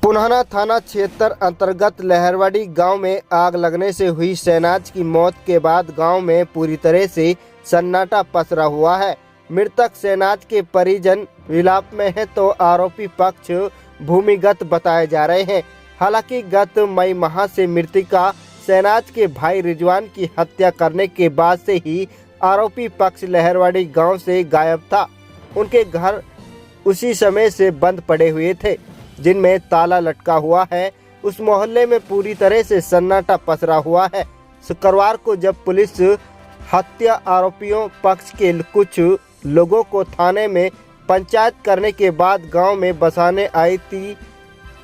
पुन्हाना थाना क्षेत्र अंतर्गत लहरवाड़ी गांव में आग लगने से हुई शहनाज की मौत के बाद गांव में पूरी तरह से सन्नाटा पसरा हुआ है। मृतक शहनाज के परिजन विलाप में है तो आरोपी पक्ष भूमिगत बताए जा रहे हैं। हालांकि गत मई माह से मृतका शहनाज के भाई रिजवान की हत्या करने के बाद से ही आरोपी पक्ष लहरवाड़ी गांव से गायब था। उनके घर उसी समय से बंद पड़े हुए थे जिनमें ताला लटका हुआ है। उस मोहल्ले में पूरी तरह से सन्नाटा पसरा हुआ है। शुक्रवार को जब पुलिस हत्या आरोपियों पक्ष के कुछ लोगों को थाने में पंचायत करने के बाद गांव में बसाने आई थी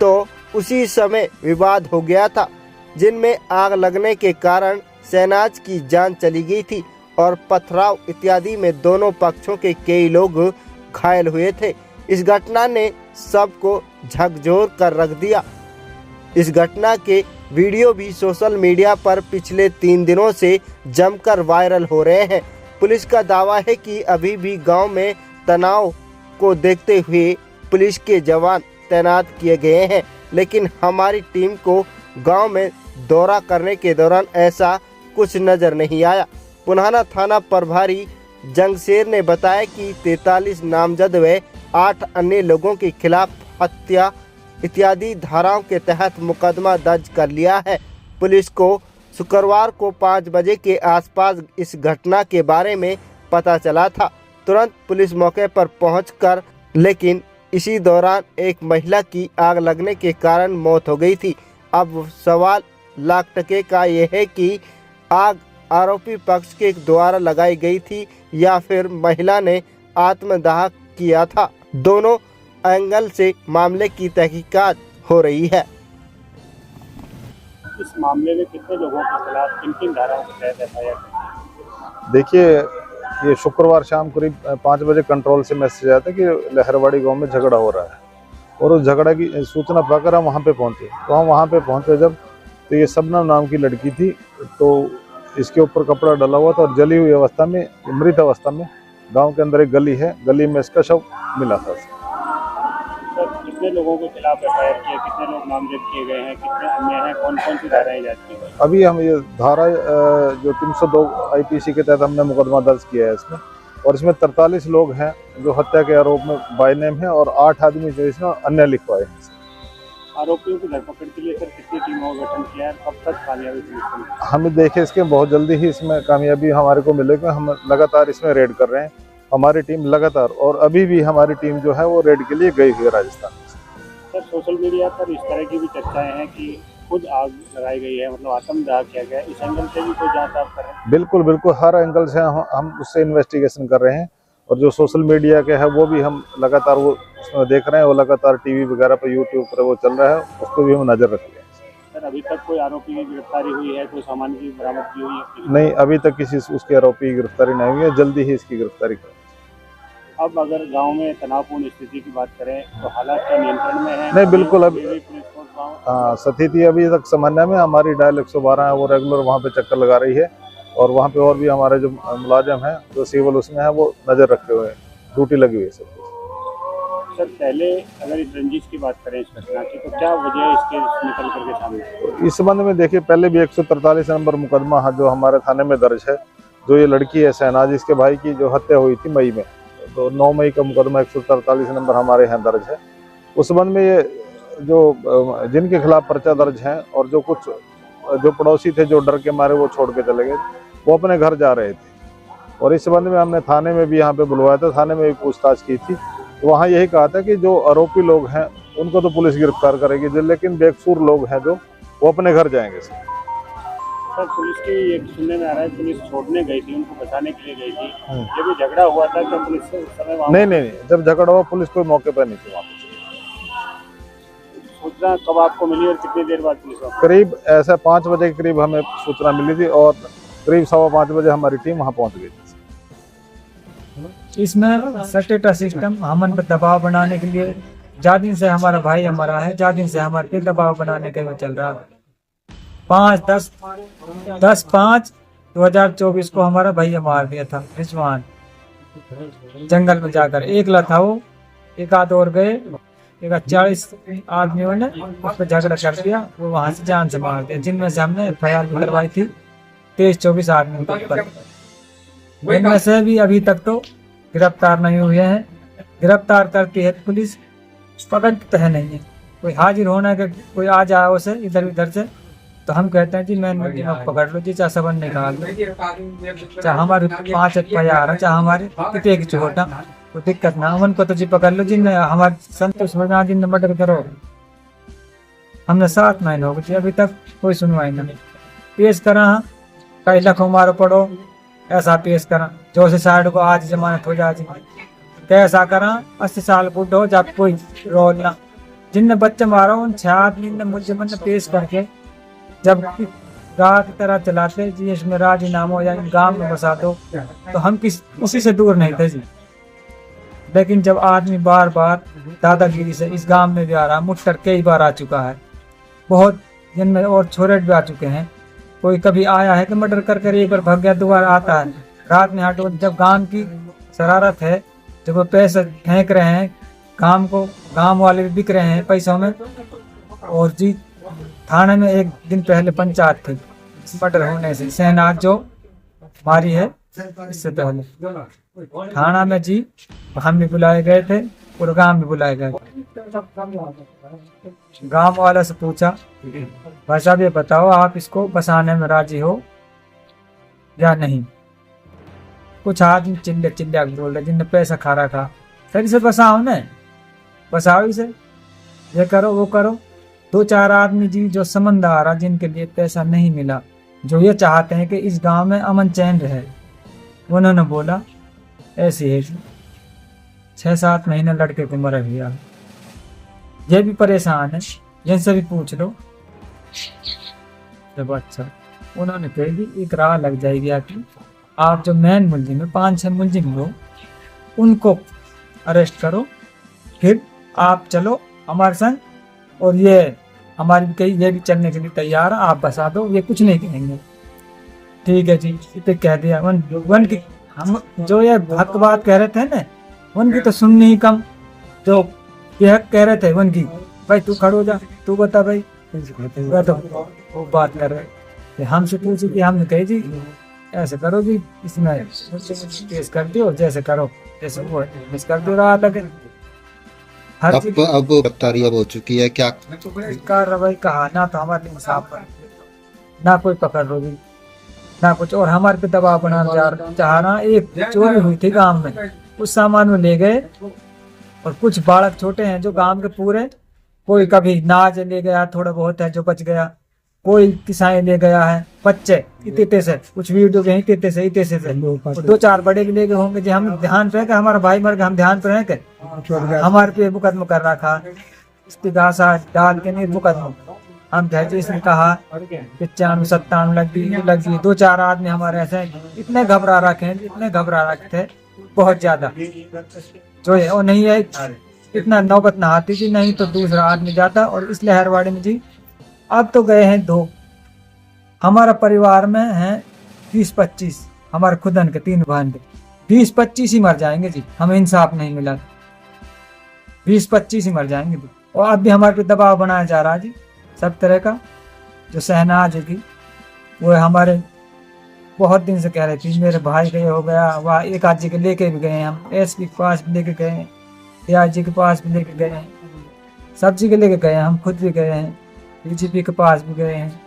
तो उसी समय विवाद हो गया था, जिनमें आग लगने के कारण शहनाज की जान चली गई थी और पथराव इत्यादि में दोनों पक्षों के कई लोग घायल हुए थे। इस घटना ने सबको झकझोर कर रख दिया। इस घटना के वीडियो भी सोशल मीडिया पर पिछले 3 दिनों से जमकर वायरल हो रहे हैं। पुलिस का दावा है कि अभी भी गांव में तनाव को देखते हुए पुलिस के जवान तैनात किए गए हैं, लेकिन हमारी टीम को गांव में दौरा करने के दौरान ऐसा कुछ नजर नहीं आया। पुन्हाना थाना प्रभारी जंगशेर ने बताया कि 43 नामजद व 8 अन्य लोगों के खिलाफ हत्या इत्यादि धाराओं के तहत मुकदमा दर्ज कर लिया है। पुलिस को शुक्रवार को 5 बजे के आसपास इस घटना के बारे में पता चला था। तुरंत पुलिस मौके पर पहुंचकर, लेकिन इसी दौरान एक महिला की आग लगने के कारण मौत हो गई थी। अब सवाल लाख टके का यह है कि आग आरोपी पक्ष के द्वारा लगाई गई थी या फिर महिला ने आत्मदाह किया था। दोनों एंगल से मामले की तहकीकात हो रही है। इस मामले में कितने लोगों के खिलाफ किन-किन धाराओं के तहत एफआईआर? देखिए, ये शुक्रवार शाम करीब 5 बजे कंट्रोल से मैसेज आया था कि लहरवाड़ी गांव में झगड़ा हो रहा है और उस झगड़ा की सूचना पाकर हम वहां पे पहुंचे। तो हम वहां पे पहुंचे जब, तो ये सबनम नाम की लड़की थी, तो इसके ऊपर कपड़ा डला हुआ था और जली हुई अवस्था में, मृत अवस्था में गांव के अंदर एक गली है, गली में इसका शव मिला था। सर, कितने लोगों के खिलाफ एफआईआर किए, कितने लोग नामजद किए गए हैं, कितने अन्य हैं, कौन-कौन सी धाराएं जांच की गई? अभी हम ये धारा जो 302 आईपीसी के तहत हमने मुकदमा दर्ज किया है इसमें, और इसमें 43 लोग हैं जो हत्या के आरोप में बाय नेम है और 8 आदमी जो इसमें अन्य लिखवाए हैं। आरोपियों की धरपकड़ के लिए सर कितनी टीमों का गठन किया है, कब तक कामयाबी मिलेगी? हमें देखे इसके बहुत जल्दी ही इसमें कामयाबी हमारे को मिलेगी। हम लगातार इसमें रेड कर रहे हैं, हमारी टीम लगातार, और अभी भी हमारी टीम जो है वो रेड के लिए गई हुई है राजस्थान। सर, सोशल मीडिया पर इस तरह की भी चर्चाएं हैं कि खुद आग लगाई गई है, मतलब आत्मदाह किया गया है। इस एंगल से भी कोई जांच आप कर रहे हैं? बिल्कुल बिल्कुल, हर एंगल से हम उससे इन्वेस्टिगेशन कर रहे हैं, और जो सोशल मीडिया के है वो भी हम लगातार वो उसमें देख रहे हैं, वो लगातार टीवी वगैरह पर, यूट्यूब पर वो चल रहा है, उस पर भी हम नजर रख रहे हैं। सर, अभी तक कोई आरोपी की गिरफ्तारी हुई है, कोई सामान की बरामदगी हुई है? नहीं, अभी तक किसी उसके आरोपी की गिरफ्तारी नहीं हुई है, जल्दी ही इसकी गिरफ्तारी करेंगे। अब अगर गांव में तनावपूर्ण स्थिति की बात करें तो हालात क्या नियंत्रण में है? नहीं, बिल्कुल। अभी पुलिस फोर्स गांव हाँ, स्थिति अभी तक सामान्य में। हमारी डायल 112 है, वो रेगुलर वहाँ पे चक्कर लगा रही है, और वहाँ पे और भी हमारे जो मुलाजिम हैं जो सिविल उसमें है वो नज़र रखे हुए हैं, ड्यूटी लगी हुई है सब। सर, पहले अगर इस रंजिश की बात करें इस घटना की, तो क्या वजह इसके निकल करके सामने आई? इस संबंध में देखिए, पहले भी 143 नंबर मुकदमा है जो हमारे थाने में दर्ज है। जो ये लड़की है शहनाज, इसके भाई की जो हत्या हुई थी मई में, तो 9 मई का मुकदमा 143 नंबर हमारे यहाँ दर्ज है। उस संबंध में ये जो जिनके खिलाफ पर्चा दर्ज है, और जो कुछ जो पड़ोसी थे जो डर के मारे वो छोड़ के चले गए, वो अपने घर जा रहे थे, और इस संबंध में हमने थाने में भी यहाँ पे बुलवाया था, थाने में भी पूछताछ की थी। तो वहाँ यही कहा था कि जो आरोपी लोग हैं उनको तो पुलिस गिरफ्तार करेगी, लेकिन बेकसूर लोग हैं जो, वो अपने घर जाएंगे। सर, पुलिस की ये सुनने में आ रहा है पुलिस छोड़ने गई थी, उनको बचाने के लिए गई थी। जब ये झगड़ा हुआ था तो पुलिस से उस समय वहाँ नहीं, जब झगड़ा हुआ पुलिस कोई मौके पर नहीं थी वहाँ पे। सूचना कब आपको मिली और कितनी देर बाद पुलिस? करीब ऐसा 5 बजे के करीब हमें सूचना मिली थी, और करीब 5:15 बजे हमारी टीम वहाँ पहुँच गई थी। इसमें सटेटा सिस्टम हमन पर दबाव बनाने के लिए जा दिन से हमारा भाई हमारा है, जा दिन से हमारे पे दबाव बनाने के में चल रहा है। 10/5/2024 को हमारा भैया मार दिया था रिजवान, जंगल में जाकर। एकला था वो, एक आध और गए, एक 40 आदमियों ने उस पर झगड़ा कर दिया, वो वहां से जान से मार दिया, जिनमें से हमने FIR भी करवाई थी 23-24 आदमी के ऊपर। इनमें से भी अभी तक तो गिरफ्तार नहीं हुए हैं। गिरफ्तार करती है पुलिस, पकड़ती तो है नहीं है। कोई हाजिर होना है कि कोई आ जाए उसे इधर उधर से, तो हम कहते हैं जी मैं पकड़ लो जी, चाहे सबन निकाल लो, चाहे हमारे 5 FIR है, चाहे हमारे कितने की छोटा, कोई दिक्कत ना, उनको तो जी पकड़ लो। जिन हमारे संतोष वर्मा जिन मर्डर करो, हमने 7 महीने हो गए, अभी तक कोई सुनवाई नहीं। पेश करा कई लखों मारो पड़ो, ऐसा पेश करा जो से साइड को आज जमानत हो जाए, कैसा करा 80 साल बुढ़ो जब कोई रोल ना। जिनने बच्चे मारा उन 6 आदमी ने मुझे पेश करके जब रात की तरह चलाते जी, इसमें राजीनामा हो जाए, गांव में बसा दो, तो हम उसी से दूर नहीं थे जी। लेकिन जब आदमी बार बार दादागिरी से इस गांव में भी आ रहा, मुट्टर कई बार आ चुका है, बहुत जिनमें और छोरे भी आ चुके हैं। कोई कभी आया है कि मर्डर कर एक बार भाग गया, दोबारा आता है रात में हटो। जब गांव की शरारत है, जब वो पैसे फेंक रहे हैं गांव को, गांव वाले भी बिक रहे हैं पैसों में। और जी थाने में एक दिन पहले पंचायत थी मर्डर होने से, शहनाज जो मारी है इससे पहले थाना में जी हम भी बुलाए गए थे, पूरे गांव भी बुलाए गए। गांव वाले से पूछा भाई साहब ये बताओ आप इसको बसाने में राजी हो या नहीं। कुछ आदमी चिल्ला बोल रहे जिनने पैसा खा रखा, सर इसे बसाओ न, बसाओ इसे, ये करो वो करो। 2-4 आदमी जी जो समझदार है, जिनके लिए पैसा नहीं मिला, जो ये चाहते हैं कि इस गांव में अमन चैन रहे, उन्होंने बोला ऐसी है 6-7 महीने लड़के को मर गया। ये भी परेशान है, जिनसे भी पूछ लो। जब अच्छा उन्होंने कह दी एक राह लग जाएगी आपकी, आप जो मेन मुलजिम है 5-6 मुलजिम हो उनको अरेस्ट करो, फिर आप चलो हमारे संग, और ये हमारी कही ये भी चलने के लिए तैयार है, आप बसा दो, ये कुछ नहीं कहेंगे। ठीक है जी, इतने कह दिया। वन की हम जो ये हक बात कह रहे थे ना, उनकी तो सुननी ही कम, जो ये हक कह रहे थे उनकी, भाई तू खड़ो जा, तू बता भाई, तो वो बात कर रहे हमसे पूछी कि हमने कही जी ऐसे करो जी, इसमें केस कर दियो, जैसे करो जैसे वो मिस कर दो रहा लगे। हर चीज अब गिरफ्तारी अब हो चुकी है, क्या कार्रवाई कहा ना, तो हमारे इंसाफ पर ना कोई पकड़ लो जी ना कुछ, और हमारे पे दबाव बनाना चाह रहा। एक चोरी हुई थी गांव में, उस सामान में ले गए, और कुछ बालक छोटे हैं जो गांव के पूरे, कोई कभी नाज ले गया, थोड़ा बहुत है जो बच गया, कोई किसाई ले गया है, बच्चे इतने से, कुछ वीडियो गए इतने से 2-4 बड़े भी ले गए होंगे जी। हम ध्यान पे कि हमारा भाई मर गया, हम ध्यान पे रहे के हमारे पे मुकदमा कर रखा, इस्तिगासा डाल के नहीं मुकदमा। हम जैसे इसने कहा 95-97 लगी 2-4 आदमी हमारे ऐसे इतने घबरा रखे हैं, इतने घबरा रखे थे बहुत ज्यादा, जो है वो नहीं है इतना नौबत ना आती थी, नहीं तो दूसरा आदमी जाता। और इस लहरवाड़ी में जी अब तो गए हैं 2, हमारा परिवार में हैं 20-25, हमारे खुदन के 3 बहन के 20-25 ही मर जाएंगे जी, हमें इंसाफ नहीं मिला 20-25 ही मर जाएंगे जी। और अब भी हमारे पे दबाव बनाया जा रहा है जी सब तरह का। जो शहनाज की वो हमारे बहुत दिन से कह रहे थे मेरे भाई गए हो गया, वह एक आजी के लेके भी गए, हम SP के पास भी लेके गए, AIG के पास भी लेके गए हैं, सब चीज़ के लेके गए हैं, हम खुद भी गए हैं, DGP के पास भी गए हैं।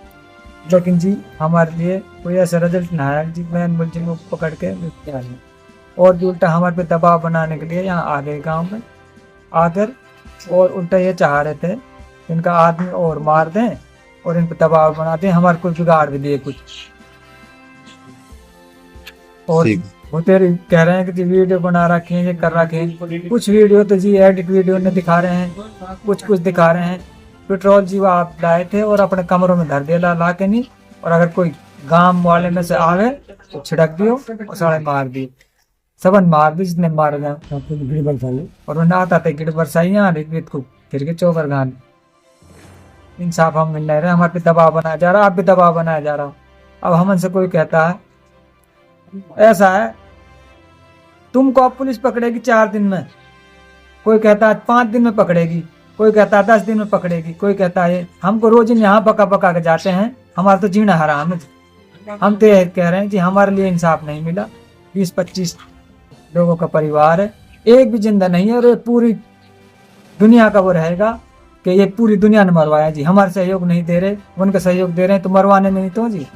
लेकिन जी हमारे लिए कोई ऐसा रिजल्ट ना आया जी, मैं मुलजिम को पकड़ के और भी उल्टा हमारे पे दबाव बनाने के लिए यहाँ आ गए गाँव में आकर, और उल्टा ये चाह रहे थे इनका आदमी और मार दें और इन पर दबाव बनाते हैं, हमारे को बिगाड़ भी दिए कुछ। और वो तेरे कह रहे हैं कि जी वीडियो बना रखे हैं, ये कर रखे हैं, कुछ वीडियो तो जी एडिट वीडियो ने दिखा रहे हैं, कुछ दिखा रहे हैं। पेट्रोल जी वो आप लाए थे और अपने कमरों में धर दिया ला के नहीं, और अगर कोई गांव वाले में से आवे तो छिड़क दियो और साढ़े मार दिए, सबन मार दी जितने मार गए। और उन्हें आता था गिड़ बरसाइया रित को फिर के चौबर गान। इंसाफ हम मिल नहीं रहे, हमारे पे दबाव बनाया जा रहा, आप भी दबाव बनाया जा रहा। अब हमसे कोई कहता है ऐसा है तुमको अब पुलिस पकड़ेगी 4 दिन में, कोई कहता है 5 दिन में पकड़ेगी, कोई कहता है 10 दिन में पकड़ेगी, कोई कहता है। हमको रोज यहाँ पका पका के जाते हैं, हमारा तो जीना हराम है। हम तो ये कह रहे हैं कि हमारे लिए इंसाफ नहीं मिला। 20-25 लोगों का परिवार है, एक भी जिंदा नहीं है, और ये पूरी दुनिया का वो रहेगा कि ये पूरी दुनिया ने मरवाया जी। हमारे सहयोग नहीं दे रहे, उनका सहयोग दे रहे हैं तो मरवाने नहीं तो जी।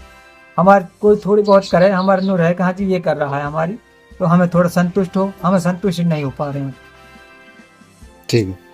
हमारे कोई थोड़ी बहुत करे, हमारे नूर है कहाँ जी ये कर रहा है हमारी, तो हमें थोड़ा संतुष्ट हो, हमें संतुष्ट नहीं हो पा रहे हैं। ठीक है।